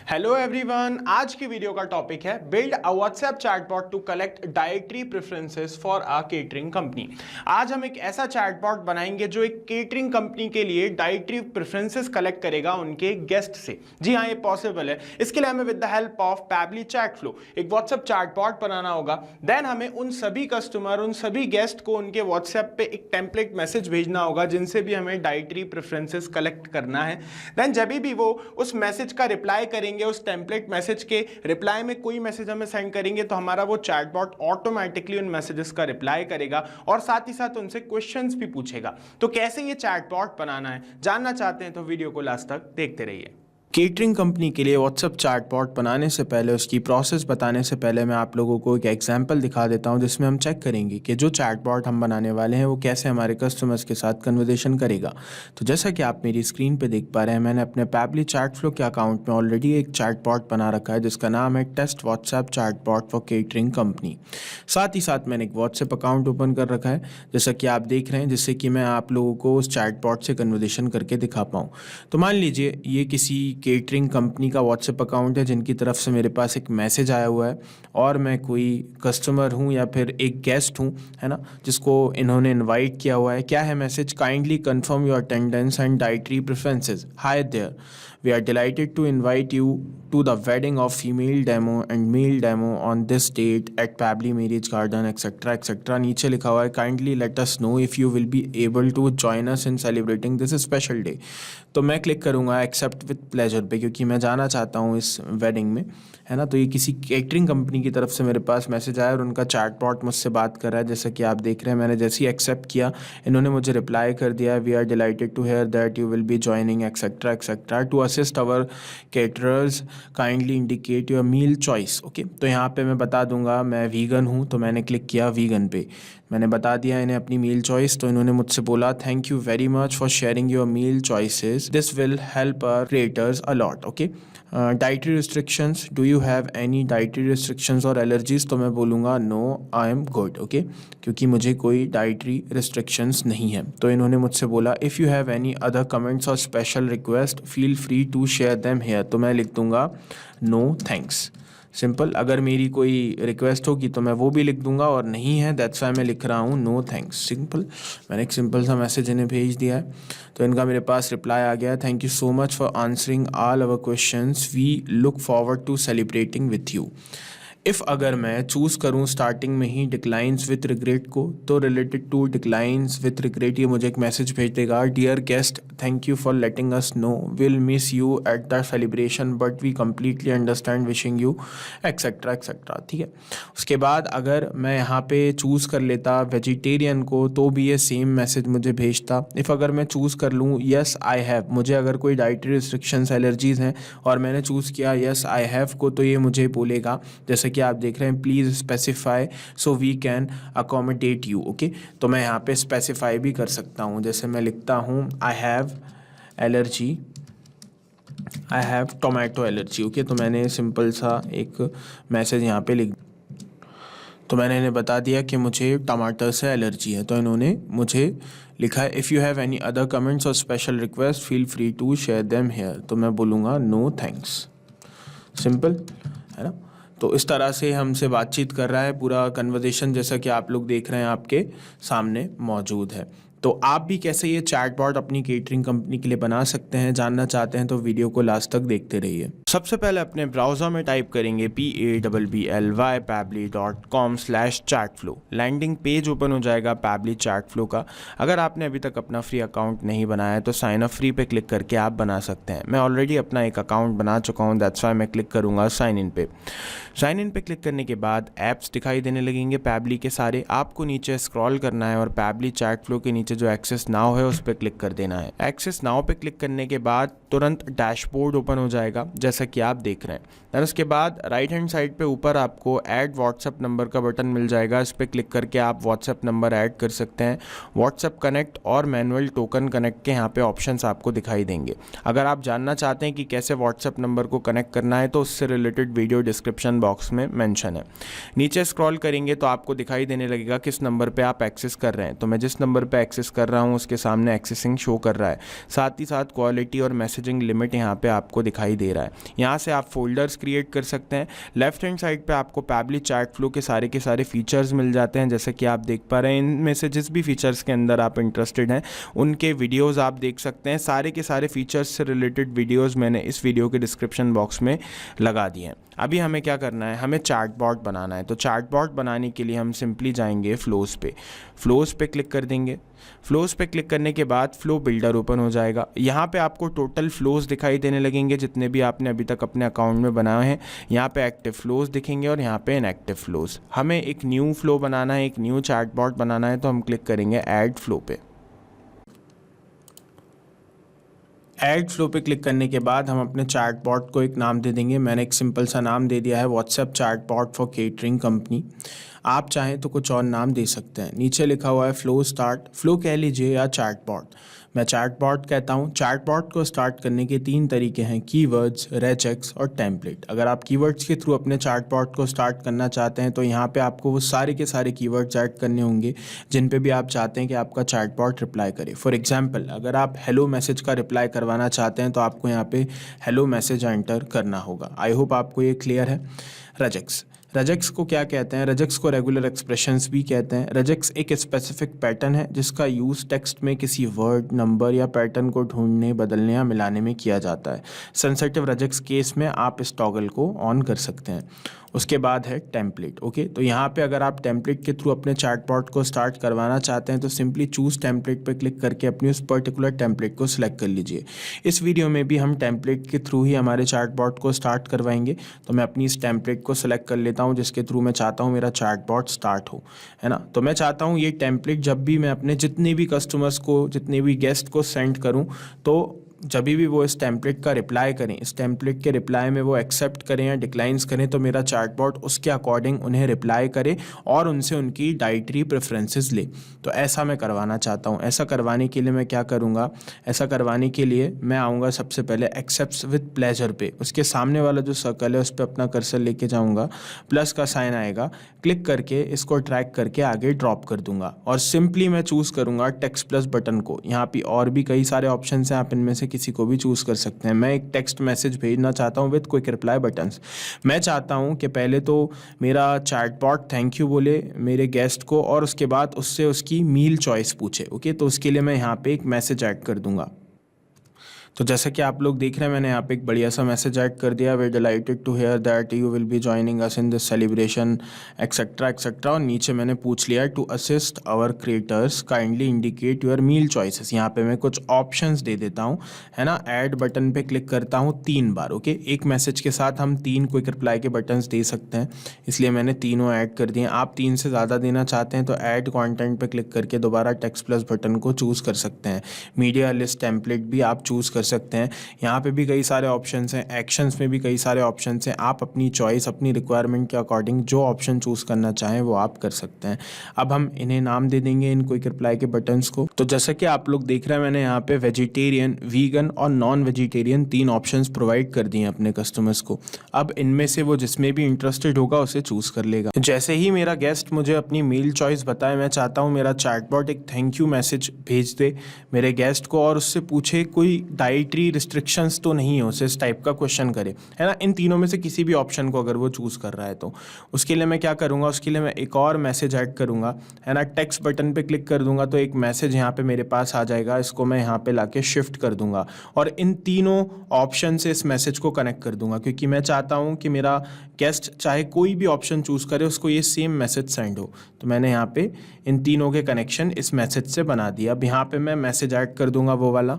Hello everyone, आज की video का टॉपिक है build a WhatsApp chatbot to collect dietary preferences for a catering company. आज हम एक ऐसा चैटबॉट बनाएंगे जो एक केटरिंग कंपनी के लिए डाइटरी प्रेफरेंसेस कलेक्ट करेगा उनके गेस्ट से। जी हाँ, ये पॉसिबल है। इसके लिए हमें with the help of Pabbly chat flow एक व्हाट्सएप चैटबॉट बनाना होगा। देन हमें उन सभी कस्टमर, उन सभी गेस्ट को उनके व्हाट्सएप पे एक टेम्पलेट मैसेज भेजना होगा जिनसे भी हमें डाइटरी प्रेफरेंसेस कलेक्ट करना है। देन जब भी वो उस मैसेज का रिप्लाई करेंगे, उस टेम्पलेट मैसेज के रिप्लाई में कोई मैसेज हमें सेंड करेंगे तो हमारा वो चैटबॉट ऑटोमेटिकली उन मैसेजेस का रिप्लाई करेगा और साथ ही साथ उनसे क्वेश्चंस भी पूछेगा। तो कैसे ये चैटबॉट बनाना है, जानना चाहते हैं तो वीडियो को लास्ट तक देखते रहिए। केटरिंग कंपनी के लिए व्हाट्सएप चैटबॉट बनाने से पहले, उसकी प्रोसेस बताने से पहले मैं आप लोगों को एक एग्जांपल दिखा देता हूं जिसमें हम चेक करेंगे कि जो चैटबॉट हम बनाने वाले हैं वो कैसे हमारे कस्टमर्स के साथ कन्वर्सेशन करेगा। तो जैसा कि आप मेरी स्क्रीन पे देख पा रहे हैं, मैंने अपने पैबली चैट फ्लो के अकाउंट में ऑलरेडी एक चैटबॉट बना रखा है जिसका नाम है test WhatsApp chatbot for catering company. साथ ही साथ मैंने एक व्हाट्सएप अकाउंट ओपन कर रखा है जैसा कि आप देख रहे हैं, जिससे कि मैं आप लोगों को उस चैटबॉट से कन्वर्सेशन करके दिखा पाऊँ। तो मान लीजिए ये किसी केटरिंग कंपनी का व्हाट्सएप अकाउंट है जिनकी तरफ से मेरे पास एक मैसेज आया हुआ है और मैं कोई कस्टमर हूँ या फिर एक गेस्ट हूँ, है ना, जिसको इन्होंने इनवाइट किया हुआ है। क्या है message? Kindly confirm your attendance and dietary preferences. Hi there, we are delighted to invite you to the wedding of female demo and male demo on this date at Pabli Marriage Garden etc etc। नीचे लिखा हुआ है kindly let us know if you will be able to join us in celebrating this special day। तो मैं click करूँगा accept with pleasure पे क्योंकि मैं जाना चाहता हूँ इस वेडिंग में, है ना। तो ये किसी केटरिंग कंपनी की तरफ से मेरे पास मैसेज आया और उनका चैटबॉट मुझसे बात कर रहा है जैसा कि आप देख रहे हैं। मैंने जैसे ही एक्सेप्ट किया, इन्होंने मुझे रिप्लाई कर दिया, we are delighted to hear that you will be joining etcetera etcetera to assist our caterers kindly indicate your meal choice. Okay, तो यहाँ पे मैं बता दूंगा मैं वीगन हूँ, तो मैंने क्लिक किया वीगन पे। मैंने बता दिया इन्हें अपनी मील चॉइस, तो इन्होंने मुझसे बोला thank you very much for sharing your meal choices, this will help our creators a lot. Okay, dietary restrictions, do you have any dietary restrictions or allergies? तो मैं बोलूँगा no I am good. Okay, क्योंकि मुझे कोई dietary restrictions नहीं है। तो इन्होंने मुझसे बोला if you have any other comments or special request feel free to share them here. तो मैं लिख दूँगा नो थैंक्स। सिंपल। अगर मेरी कोई रिक्वेस्ट होगी तो मैं वो भी लिख दूंगा और नहीं है दैट्स वाई मैं लिख रहा हूँ नो थैंक्स। सिंपल। मैंने एक सिंपल सा मैसेज इन्हें भेज दिया है तो इनका मेरे पास रिप्लाई आ गया, thank you so much for answering all our questions, we look forward to celebrating with you. If अगर मैं चूज़ करूँ स्टार्टिंग में ही डिक्लाइंस विथ रिग्रेट को, तो related to declines with regret ये मुझे एक मैसेज भेज देगा, dear guest thank you for letting us know, will miss you at the celebration but we completely understand, wishing you etcetera etcetera. ठीक है। उसके बाद अगर मैं यहाँ पे चूज़ कर लेता वेजिटेरियन को तो भी ये सेम मैसेज मुझे भेजता। इफ़ अगर मैं चूज़ कर लूँ यस आई हैव, मुझे अगर कोई डाइटरी रिस्ट्रिक्शंस एलर्जीज़ हैं और मैंने चूज़ किया यस आई हैव को, तो ये मुझे बोलेगा जैसे कि आप देख रहे हैं please specify so we can accommodate you. Okay, तो मैं यहाँ पे स्पेसिफाई भी कर सकता हूँ, जैसे मैं लिखता हूँ I have allergy, I have tomato allergy. Okay, तो मैंने सिंपल सा एक मैसेज यहाँ पे लिख, तो मैंने इन्हें बता दिया कि मुझे टमाटर से एलर्जी है। तो इन्होंने मुझे लिखा है if you have any other comments or special request feel free to share them here. तो मैं बोलूँगा नो थैंक्स। सिंपल, है ना। तो इस तरह से हमसे बातचीत कर रहा है, पूरा कन्वर्सेशन जैसा कि आप लोग देख रहे हैं आपके सामने मौजूद है। तो आप भी कैसे ये चैटबॉट अपनी केटरिंग कंपनी के लिए बना सकते हैं, जानना चाहते हैं तो वीडियो को लास्ट तक देखते रहिए। सबसे पहले अपने ब्राउज़र में टाइप करेंगे PABBLY pably.com/chatflow। Landing page open हो जाएगा पैबली चैट फ्लो का। अगर आपने अभी तक अपना फ्री अकाउंट नहीं बनाया है तो साइन अप फ्री पे क्लिक करके आप बना सकते हैं। मैं ऑलरेडी अपना एक अकाउंट बना चुका हूँ, दैट्स वाई मैं क्लिक करूँगा साइन इन पे। साइन इन पे क्लिक करने के बाद ऐप्स दिखाई देने लगेंगे पैबली के सारे। आपको नीचे स्क्रॉल करना है और पैबली चैट फ्लो के नीचे जो एक्सेस नाउ है उस पर क्लिक कर देना है। एक्सेस नाउ पे क्लिक करने के बाद तुरंत डैशबोर्ड ओपन हो जाएगा जैसा कि आप देख रहे हैं। और उसके बाद राइट हैंड साइड पे ऊपर आपको ऐड व्हाट्सएप नंबर का बटन मिल जाएगा, इस पर क्लिक करके आप व्हाट्सएप नंबर ऐड कर सकते हैं। व्हाट्सएप कनेक्ट और मैनुअल टोकन कनेक्ट के यहाँ पे ऑप्शंस आपको दिखाई देंगे। अगर आप जानना चाहते हैं कि कैसे व्हाट्सएप नंबर को कनेक्ट करना है तो उससे रिलेटेड वीडियो डिस्क्रिप्शन बॉक्स में मेंशन है। नीचे स्क्रॉल करेंगे तो आपको दिखाई देने लगेगा किस नंबर पे आप एक्सेस कर रहे हैं। तो मैं जिस नंबर पे एक्सेस कर रहा हूँ उसके सामने एक्सेसिंग शो कर रहा है। साथ ही साथ क्वालिटी और मैसेजिंग लिमिट यहाँ पे आपको दिखाई दे रहा है। यहाँ से आप फोल्डर्स क्रिएट कर सकते हैं। लेफ्ट हैंड साइड पे आपको पैबली चैट फ्लो के सारे फीचर्स मिल जाते हैं, जैसे कि आप देख पा रहे हैं। इनमें से जिस भी फीचर्स के अंदर आप इंटरेस्टेड हैं उनके वीडियोज़ आप देख सकते हैं। सारे के सारे फीचर्स से रिलेटेड वीडियोज़ मैंने इस वीडियो के डिस्क्रिप्शन बॉक्स में लगा दिए हैं। अभी हमें क्या करना है, हमें चैटबॉट बनाना है। तो चैटबॉट बनाने के लिए हम सिंपली जाएंगे फ्लोज़ पे क्लिक कर देंगे। फ्लोज़ पे क्लिक करने के बाद फ्लो बिल्डर ओपन हो जाएगा। यहाँ पे आपको टोटल फ्लोज़ दिखाई देने लगेंगे जितने भी आपने अभी तक अपने अकाउंट में बनाए हैं। यहाँ पे एक्टिव फ्लोज़ दिखेंगे और यहाँ पे इनएक्टिव फ्लोज़। हमें एक न्यू फ्लो बनाना है, एक न्यू चैटबॉट बनाना है, तो हम क्लिक करेंगे ऐड फ्लो पे। ऐड फ्लो पे क्लिक करने के बाद हम अपने चैटबॉट को एक नाम दे देंगे। मैंने एक सिंपल सा नाम दे दिया है, WhatsApp chatbot for catering company. आप चाहें तो कुछ और नाम दे सकते हैं। नीचे लिखा हुआ है फ्लो स्टार्ट, फ्लो कह लीजिए या चैटबॉट। मैं चैटबॉट कहता हूँ। चैटबॉट को स्टार्ट करने के 3 तरीके हैं, कीवर्ड्स, रेजेक्स और टेम्पलेट। अगर आप कीवर्ड्स के थ्रू अपने चैटबॉट को स्टार्ट करना चाहते हैं तो यहाँ पे आपको वो सारे के सारे कीवर्ड्स ऐड करने होंगे जिन पे भी आप चाहते हैं कि आपका चैटबॉट रिप्लाई करे। फॉर एग्जाम्पल, अगर आप हेलो मैसेज का रिप्लाई करवाना चाहते हैं तो आपको यहाँ पे हेलो मैसेज एंटर करना होगा। आई होप आपको ये क्लियर है। रजेक्स को क्या कहते हैं? रजेक्स को रेगुलर एक्सप्रेशंस भी कहते हैं। रजेक्स एक स्पेसिफिक पैटर्न है जिसका यूज़ टेक्स्ट में किसी वर्ड, नंबर या पैटर्न को ढूंढने, बदलने या मिलाने में किया जाता है। सेंसिटिव रजेक्स केस में आप इस टॉगल को ऑन कर सकते हैं। उसके बाद है टेम्पलेट। ओके, तो यहाँ पे अगर आप टेम्पलेट के थ्रू अपने चैटबॉट को स्टार्ट करवाना चाहते हैं तो सिंपली चूज़ टेम्पलेट पर क्लिक करके अपनी उस पर्टिकुलर टेम्पलेट को सिलेक्ट कर लीजिए। इस वीडियो में भी हम टेम्पलेट के थ्रू ही हमारे चैटबॉट को स्टार्ट करवाएंगे। तो मैं अपनी इस टेम्पलेट को सिलेक्ट कर लेता हूँ जिसके थ्रू मैं चाहता हूँ मेरा चैटबॉट स्टार्ट हो, है ना। तो मैं चाहता हूँ ये टेम्पलेट जब भी मैं अपने जितने भी कस्टमर्स को, जितने भी गेस्ट को सेंड करूँ, तो जब भी वो इस टेम्पलेट का रिप्लाई करें, इस टेम्पलेट के रिप्लाई में वो एक्सेप्ट करें या डिक्लाइंस करें, तो मेरा चैटबॉट उसके अकॉर्डिंग उन्हें रिप्लाई करे और उनसे उनकी डाइटरी प्रेफरेंसेस ले। तो ऐसा मैं करवाना चाहता हूँ। ऐसा करवाने के लिए मैं क्या करूँगा, ऐसा करवाने के लिए मैं आऊँगा सबसे पहले एक्सेप्ट्स विद प्लेजर पे। उसके सामने वाला जो सर्कल है उस पर अपना कर्सर लेके जाऊँगा, प्लस का साइन आएगा, क्लिक करके इसको ट्रैक करके आगे ड्रॉप कर दूंगा और सिंपली मैं चूज़ करूँगा टेक्स्ट प्लस बटन को। यहाँ पे और भी कई सारे ऑप्शन हैं, आप इनमें से किसी को भी चूज़ कर सकते हैं। मैं एक टेक्स्ट मैसेज भेजना चाहता हूँ विद क्विक रिप्लाई बटन्स। मैं चाहता हूँ कि पहले तो मेरा चैटबॉट थैंक यू बोले मेरे गेस्ट को और उसके बाद उससे उसकी मील चॉइस पूछे। ओके, तो उसके लिए मैं यहाँ पे एक मैसेज ऐड कर दूंगा। तो जैसा कि आप लोग देख रहे हैं, मैंने यहाँ पे एक बढ़िया सा मैसेज ऐड कर दिया, we delighted to hear that you will be joining us in this celebration etcetera etcetera. और नीचे मैंने पूछ लिया to assist our creators kindly indicate your meal choices. यहाँ पे मैं कुछ ऑप्शंस दे देता हूँ, है ना। ऐड बटन पे क्लिक करता हूँ 3 बार। ओके, एक मैसेज के साथ हम 3 क्विक रिप्लाई के बटन्स दे सकते हैं, इसलिए मैंने तीनों ऐड कर दिए। आप 3 से ज़्यादा देना चाहते हैं तो ऐड कॉन्टेंट पे क्लिक करके दोबारा टेक्स्ट प्लस बटन को चूज़ कर सकते हैं। मीडिया लिस्ट टेम्पलेट भी आप चूज़ कर सकते हैं। यहाँ पे भी कई सारे ऑप्शंस हैं, एक्शंस में भी कई सारे ऑप्शंस हैं। आप अपनी चॉइस, अपनी रिक्वायरमेंट के अकॉर्डिंग जो ऑप्शन चूज़ करना चाहें वो आप कर सकते हैं। अब हम इन्हें नाम दे देंगे, इन क्विक रिप्लाई के बटन्स को। तो जैसा कि आप लोग देख रहे हैं, मैंने यहाँ पे वेजिटेरियन, वीगन और नॉन वेजिटेरियन 3 ऑप्शंस प्रोवाइड कर दिए अपने कस्टमर्स को। अब इनमें से वो जिसमें भी इंटरेस्टेड होगा उसे चूज़ कर लेगा। जैसे ही मेरा गेस्ट मुझे अपनी मील चॉइस बताए, मैं चाहता हूँ मेरा चैटबॉट एक थैंक यू मैसेज भेज दे मेरे गेस्ट को और उससे पूछे कोई डाइटरी रिस्ट्रिक्शंस तो नहीं हो, उसे इस टाइप का क्वेश्चन करे, है ना। इन तीनों में से किसी भी ऑप्शन को अगर वो चूज़ कर रहा है तो उसके लिए मैं क्या करूँगा, उसके लिए मैं एक और मैसेज ऐड करूँगा, है ना। टेक्स्ट बटन पे क्लिक कर दूंगा तो एक मैसेज यहाँ पे मेरे पास आ जाएगा। इसको मैं यहाँ पे लाके शिफ्ट कर दूंगा और इन तीनों ऑप्शन से इस मैसेज को कनेक्ट कर दूंगा, क्योंकि मैं चाहता हूँ कि मेरा गेस्ट चाहे कोई भी ऑप्शन चूज़ करे उसको ये सेम मैसेज सेंड हो। तो मैंने यहाँ पे इन तीनों के कनेक्शन इस मैसेज से बना दिया। अब यहाँ पे मैं मैसेज ऐड कर दूंगा वो वाला।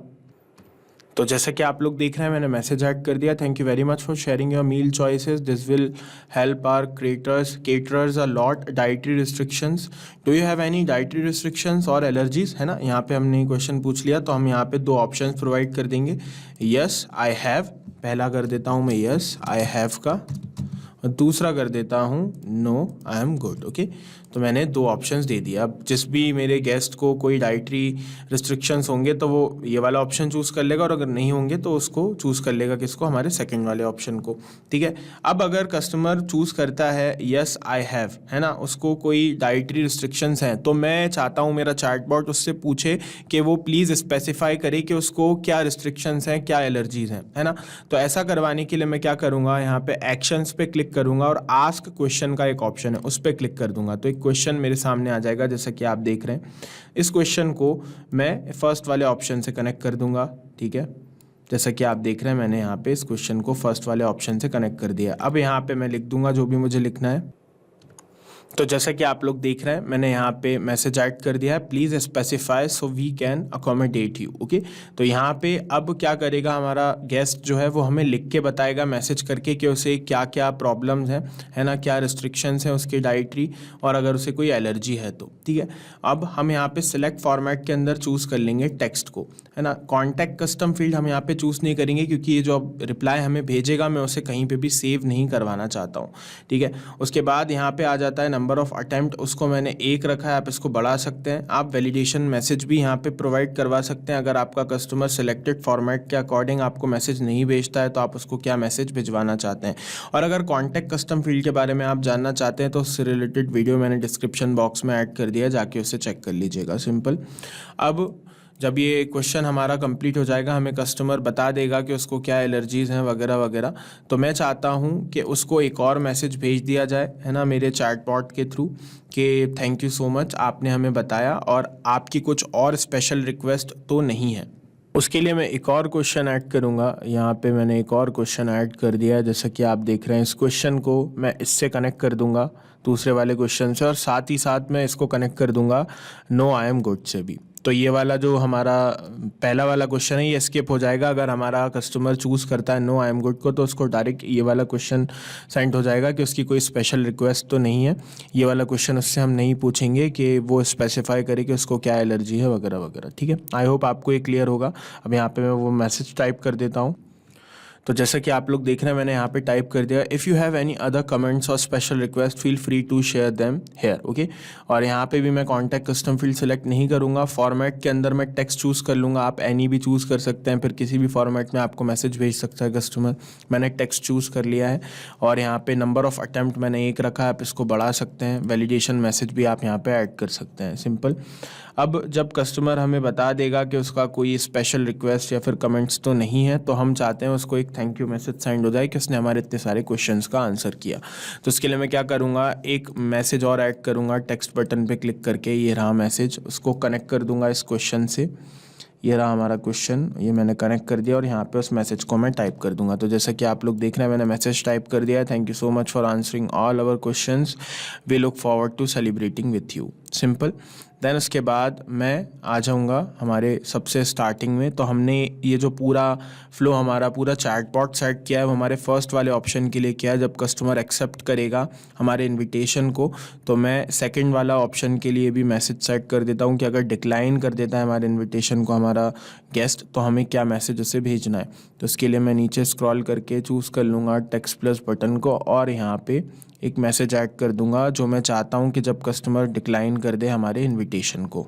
तो जैसे कि आप लोग देख रहे हैं, मैंने मैसेज ऐड कर दिया, thank you very much for sharing your meal choices, this will help our caterers a lot. Dietary restrictions, do you have any dietary restrictions or allergies, है ना। यहाँ पे हमने क्वेश्चन पूछ लिया तो हम यहाँ पे 2 ऑप्शन प्रोवाइड कर देंगे, यस आई हैव, पहला कर देता हूँ मैं यस आई हैव का, दूसरा कर देता हूँ no I am good. Okay, तो मैंने 2 ऑप्शंस दे दिया। अब जिस भी मेरे गेस्ट को कोई डाइटरी रिस्ट्रिक्शंस होंगे तो वो ये वाला ऑप्शन चूज़ कर लेगा, और अगर नहीं होंगे तो उसको चूज़ कर लेगा, किसको, हमारे सेकंड वाले ऑप्शन को। ठीक है, अब अगर कस्टमर चूज़ करता है यस आई हैव, है ना, उसको कोई डाइटरी रिस्ट्रिक्शंस हैं, तो मैं चाहता हूँ मेरा चैटबॉट उससे पूछे कि वो प्लीज़ स्पेसिफाई करे कि उसको क्या रिस्ट्रिक्शंस हैं, क्या एलर्जीज़ हैं, है ना। तो ऐसा करवाने के लिए मैं क्या करूँगा, यहाँ पे एक्शंस पे क्लिक करूँगा और आस्क क्वेश्चन का एक ऑप्शन है, उस पर क्लिक कर दूंगा। तो एक क्वेश्चन मेरे सामने आ जाएगा, जैसा कि आप देख रहे हैं। इस क्वेश्चन को मैं फर्स्ट वाले ऑप्शन से कनेक्ट कर दूंगा। ठीक है, जैसा कि आप देख रहे हैं मैंने यहाँ पे इस क्वेश्चन को फर्स्ट वाले ऑप्शन से कनेक्ट कर दिया। अब यहाँ पे मैं लिख दूंगा जो भी मुझे लिखना है। तो जैसा कि आप लोग देख रहे हैं मैंने यहाँ पे मैसेज ऐड कर दिया है, please specify so we can accommodate you. Okay, तो यहाँ पे अब क्या करेगा हमारा गेस्ट जो है वो हमें लिख के बताएगा मैसेज करके कि उसे क्या क्या प्रॉब्लम्स हैं, है ना, क्या रिस्ट्रिक्शंस हैं उसकी डाइटरी, और अगर उसे कोई एलर्जी है तो। ठीक है, अब हम यहाँ पे सिलेक्ट फॉर्मेट के अंदर चूज़ कर लेंगे टेक्स्ट को, है ना। कॉन्टैक्ट कस्टम फील्ड हम यहाँ पे चूज़ नहीं करेंगे, क्योंकि ये जो रिप्लाई हमें भेजेगा मैं उसे कहीं पर भी सेव नहीं करवाना चाहता हूँ। ठीक है, उसके बाद यहाँ पे आ जाता है नंबर ऑफ अटेम्प्ट, उसको मैंने 1 रखा है, आप इसको बढ़ा सकते हैं। आप वैलिडेशन मैसेज भी यहाँ पे प्रोवाइड करवा सकते हैं, अगर आपका कस्टमर सिलेक्टेड फॉर्मेट के अकॉर्डिंग आपको मैसेज नहीं भेजता है तो आप उसको क्या मैसेज भिजवाना चाहते हैं। और अगर कॉन्टैक्ट कस्टम फील्ड के बारे में आप जानना चाहते हैं तो उससे रिलेटेड वीडियो मैंने डिस्क्रिप्शन बॉक्स में ऐड कर दिया, जाके उसे चेक कर लीजिएगा। सिंपल। अब जब ये क्वेश्चन हमारा कंप्लीट हो जाएगा, हमें कस्टमर बता देगा कि उसको क्या एलर्जीज़ हैं वगैरह वगैरह, तो मैं चाहता हूँ कि उसको एक और मैसेज भेज दिया जाए, है ना, मेरे चैटबॉट के थ्रू कि थैंक यू सो मच, आपने हमें बताया और आपकी कुछ और स्पेशल रिक्वेस्ट तो नहीं है। उसके लिए मैं एक और क्वेश्चन ऐड करूँगा। यहाँ पे मैंने एक और क्वेश्चन ऐड कर दिया है, जैसा कि आप देख रहे हैं। इस क्वेश्चन को मैं इससे कनेक्ट कर दूँगा दूसरे वाले क्वेश्चन से, और साथ ही साथ मैं इसको कनेक्ट कर दूँगा नो आई एम गुड से भी। तो ये वाला जो हमारा पहला वाला क्वेश्चन है ये स्किप हो जाएगा। अगर हमारा कस्टमर चूज़ करता है नो आई एम गुड को, तो उसको डायरेक्ट ये वाला क्वेश्चन सेंड हो जाएगा कि उसकी कोई स्पेशल रिक्वेस्ट तो नहीं है। ये वाला क्वेश्चन उससे हम नहीं पूछेंगे कि वो स्पेसिफाई करे कि उसको क्या एलर्जी है वगैरह वगैरह। ठीक है, आई होप आपको ये क्लियर होगा। अब यहाँ पे मैं वो मैसेज टाइप कर देता हूँ। तो जैसा कि आप लोग देख रहे हैं मैंने यहाँ पे टाइप कर दिया, if you have any other comments or special request feel free to share them here. Okay, और यहाँ पे भी मैं कॉन्टैक्ट कस्टम फील्ड सेलेक्ट नहीं करूँगा। फॉर्मेट के अंदर मैं टेक्स्ट चूज़ कर लूँगा, आप एनी भी चूज़ कर सकते हैं, फिर किसी भी फॉर्मेट में आपको मैसेज भेज सकता है कस्टमर। मैंने टेक्स्ट चूज़ कर लिया है, और यहाँ पे नंबर ऑफ अटैम्प्ट मैंने 1 रखा है, आप इसको बढ़ा सकते हैं। वैलिडेशन मैसेज भी आप यहाँ पे ऐड कर सकते हैं। सिंपल। अब जब कस्टमर हमें बता देगा कि उसका कोई स्पेशल रिक्वेस्ट या फिर कमेंट्स तो नहीं है, तो हम चाहते हैं उसको एक थैंक यू मैसेज सेंड हो जाए कि उसने हमारे इतने सारे क्वेश्चंस का आंसर किया। तो उसके लिए मैं क्या करूँगा, एक मैसेज और ऐड करूँगा टेक्स्ट बटन पे क्लिक करके। ये रहा मैसेज, उसको कनेक्ट कर दूँगा इस क्वेश्चन से। ये रहा हमारा क्वेश्चन, ये मैंने कनेक्ट कर दिया, और यहाँ पे उस मैसेज को मैं टाइप कर दूंगा। तो जैसा कि आप लोग देख रहे हैं मैंने मैसेज टाइप कर दिया है, thank you so much for answering all our questions, we look forward to celebrating with you. Simple. Then उसके बाद मैं आ जाऊँगा हमारे सबसे स्टार्टिंग में। तो हमने ये जो पूरा फ्लो हमारा पूरा चैटबॉट सेट किया है वो हमारे फर्स्ट वाले ऑप्शन के लिए किया है। जब कस्टमर एक्सेप्ट करेगा हमारे इन्विटेशन को, तो मैं सेकंड वाला ऑप्शन के लिए भी मैसेज सेट कर देता हूँ कि अगर डिक्लाइन कर देता है हमारे इन्विटेशन को हमारा गेस्ट, तो हमें क्या मैसेज उसे भेजना है। तो उसके लिए मैं नीचे स्क्रॉल करके चूज़ कर लूँगा टेक्स्ट प्लस बटन को, और यहाँ पे एक मैसेज ऐड कर दूंगा जो मैं चाहता हूं कि जब कस्टमर डिक्लाइन कर दे हमारे इनविटेशन को।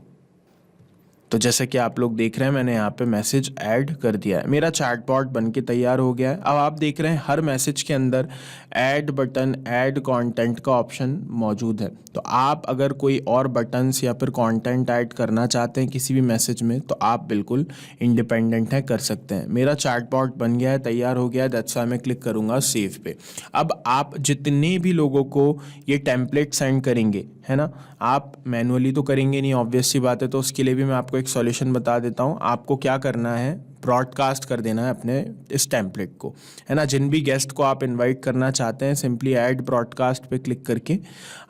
तो जैसे कि आप लोग देख रहे हैं मैंने यहाँ पे मैसेज ऐड कर दिया है, मेरा चैटबॉट बन के तैयार हो गया है। अब आप देख रहे हैं हर मैसेज के अंदर ऐड बटन, ऐड कंटेंट का ऑप्शन मौजूद है। तो आप अगर कोई और बटन्स या फिर कंटेंट ऐड करना चाहते हैं किसी भी मैसेज में, तो आप बिल्कुल इंडिपेंडेंट हैं, कर सकते हैं। मेरा चैटबॉट बन गया है, तैयार हो गया है, दैट्स व्हाई मैं क्लिक करूँगा सेव पे। अब आप जितने भी लोगों को ये टेम्पलेट सेंड करेंगे, है ना, आप मैनुअली तो करेंगे नहीं, ऑब्वियस सी बात है, तो उसके लिए भी मैं आपको एक सॉल्यूशन बता देता हूँ। आपको क्या करना है, ब्रॉडकास्ट कर देना है अपने इस टेम्पलेट को, है ना। जिन भी गेस्ट को आप इनवाइट करना चाहते हैं, सिंपली ऐड ब्रॉडकास्ट पे क्लिक करके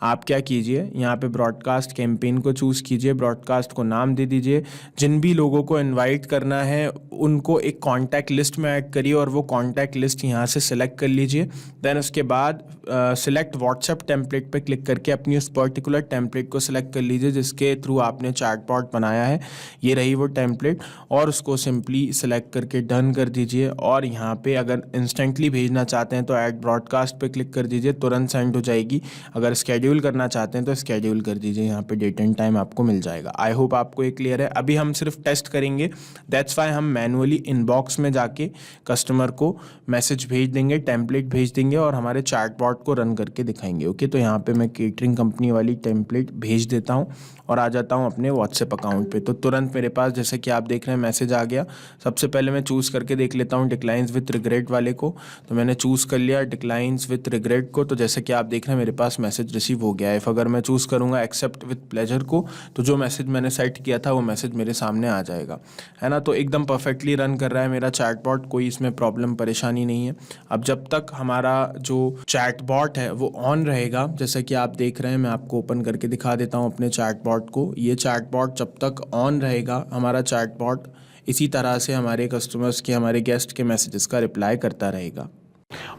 आप क्या कीजिए, यहाँ पे ब्रॉडकास्ट कैंपेन को चूज़ कीजिए, ब्रॉडकास्ट को नाम दे दीजिए। जिन भी लोगों को इनवाइट करना है उनको एक कॉन्टैक्ट लिस्ट में ऐड करिए, और वो कॉन्टैक्ट लिस्ट यहाँ से सिलेक्ट कर लीजिए। देन उसके बाद सिलेक्ट व्हाट्सएप टेम्पलेट पे क्लिक करके अपनी उस पर्टिकुलर टेम्पलेट को सिलेक्ट कर लीजिए जिसके थ्रू आपने चैटबॉट बनाया है। ये रही वो टेम्पलेट, और उसको सिंपली सेलेक्ट करके डन कर दीजिए और यहाँ पे अगर इंस्टेंटली भेजना चाहते हैं तो ऐड ब्रॉडकास्ट पे क्लिक कर दीजिए, तुरंत सेंड हो जाएगी। अगर स्केड्यूल करना चाहते हैं तो स्केड्यूल कर दीजिए, यहाँ पे डेट एंड टाइम आपको मिल जाएगा। आई होप आपको ये क्लियर है। अभी हम सिर्फ टेस्ट करेंगे, दैट्स वाई हम मैनुअली इनबॉक्स में जाके कस्टमर को मैसेज भेज देंगे, टेम्पलेट भेज देंगे और हमारे चैटबॉट को रन करके दिखाएंगे। ओके, तो यहाँ पे मैं केटरिंग कंपनी वाली टेम्पलेट भेज देता हूँ और आ जाता हूँ अपने व्हाट्सएप अकाउंट पे। तो तुरंत मेरे पास जैसे कि आप देख रहे हैं मैसेज आ गया। सबसे पहले मैं चूज़ करके देख लेता हूँ डिक्लाइंस विथ रिग्रेट वाले को। तो मैंने चूज़ कर लिया डिक्लाइंस विथ रिग्रेट को। तो जैसे कि आप देख रहे हैं मेरे पास मैसेज रिसीव हो गया है। अगर मैं चूज़ करूँगा एक्सेप्ट विथ प्लेजर को तो जो मैसेज मैंने सेट किया था वो मैसेज मेरे सामने आ जाएगा, है ना। तो एकदम परफेक्टली रन कर रहा है मेरा चैटबॉट, कोई इसमें प्रॉब्लम परेशानी नहीं है। अब जब तक हमारा जो चैटबॉट है वो ऑन रहेगा, जैसे कि आप देख रहे हैं, मैं आपको ओपन करके दिखा देता हूँ अपने चैटबॉट को। ये चैटबॉट जब तक ऑन रहेगा, हमारा चैटबॉट इसी तरह से हमारे कस्टमर्स के, हमारे गेस्ट के मैसेजेस का रिप्लाई करता रहेगा।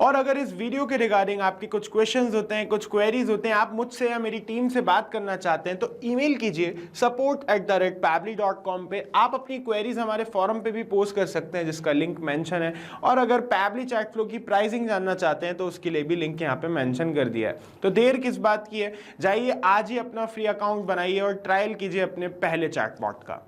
और अगर इस वीडियो के रिगार्डिंग आपके कुछ क्वेश्चंस होते हैं, कुछ क्वेरीज होते हैं, आप मुझसे या मेरी टीम से बात करना चाहते हैं तो ईमेल कीजिए support@pabbly.com पे। आप अपनी क्वेरीज हमारे फॉरम पे भी पोस्ट कर सकते हैं जिसका लिंक मेंशन है। और अगर पैबली चैट फ्लो की प्राइसिंग जानना चाहते हैं तो उसके लिए भी लिंक यहाँ पे मेंशन कर दिया है। तो देर किस बात की है, जाइए आज ही अपना फ्री अकाउंट बनाइए और ट्रायल कीजिए अपने पहले चैटबॉट का।